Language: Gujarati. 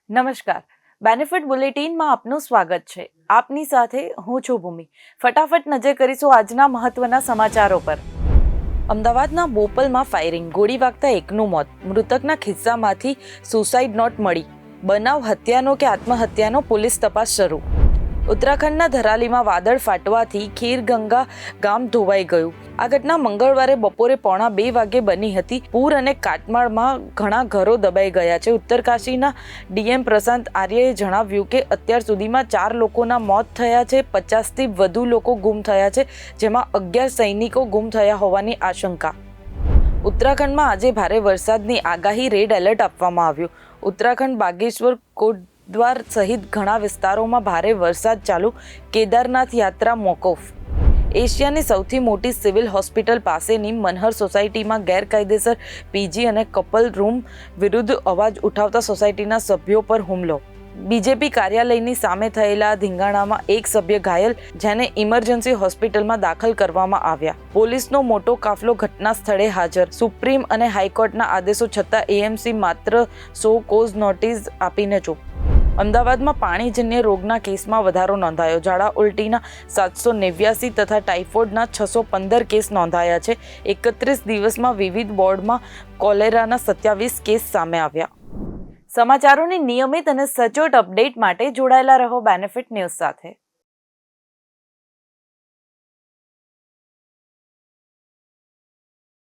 નમસ્કાર, બેનિફિટ બુલેટિનમાં આપનું સ્વાગત છે. આપની સાથે હું છું ભૂમિ. ફટાફટ નજર કરીશું આજના મહત્વના સમાચારો પર. અમદાવાદના બોપલમાં ફાયરિંગ, ગોળી વાગતા એકનું મોત. મૃતકના ખિસ્સામાંથી સુસાઇડ નોટ મળી. બનાવ હત્યાનો કે આત્મહત્યાનો, પોલીસ તપાસ શરૂ. ઉત્તરાખંડના ધરાલીમાં વાદળ ફાટવાથી ખીરગંગા ગામ ધોવાઈ ગયું. આ ઘટના મંગળવારે બપોરે 1:45 વાગે બની હતી. પૂર અને કાટમાળમાં ઘણા ઘરો દબાઈ ગયા છે. ઉત્તરકાશીના ડીએમ પ્રશાંત આર્યએ જણાવ્યું કે અત્યાર સુધીમાં 4 લોકોના મોત થયા છે. 50થી વધુ લોકો ગુમ થયા છે, જેમાં 11 સૈનિકો ગુમ થયા હોવાની આશંકા. ઉત્તરાખંડમાં આજે ભારે વરસાદની આગાહી, રેડ એલર્ટ આપવામાં આવ્યું. ઉત્તરાખંડ બાગેશ્વર, કોટદ્વાર સહિત ઘણા વિસ્તારોમાં ભારે વરસાદ ચાલુ. કેદારનાથ યાત્રા મોકૂફ. એશિયાની સૌથી મોટી સિવિલ હોસ્પિટલ પાસેની મનહર સોસાયટીમાં ગેરકાયદેસર પીજી અને કપલ રૂમ વિરુદ્ધ અવાજ ઉઠાવતા સોસાયટીના સભ્યો પર હુમલો. બીજેપી કાર્યાલયની સામે થયેલા ધીંગાણામાં એક સભ્ય ઘાયલ, જેને ઇમરજન્સી હોસ્પિટલમાં દાખલ કરવામાં આવ્યા. પોલીસનો મોટો કાફલો ઘટના સ્થળે હાજર. સુપ્રીમ અને હાઈકોર્ટના આદેશો છતાં એએમસી માત્ર સો કોઝ નોટિસ આપીને ચૂપ. અમદાવાદમાં પાણીજન્ય રોગના કેસમાં વધારો નોંધાયો. ઝાડા ઉલટીના 789 તથા ટાઇફોઇડના 615 કેસ નોંધાયા છે. 31 દિવસમાં વિવિધ વોર્ડમાં કોલેરાના 27 કેસ સામે આવ્યા. સમાચારોની નિયમિત અને સચોટ અપડેટ માટે જોડાયેલા રહો બેનિફિટ ન્યૂઝ સાથે.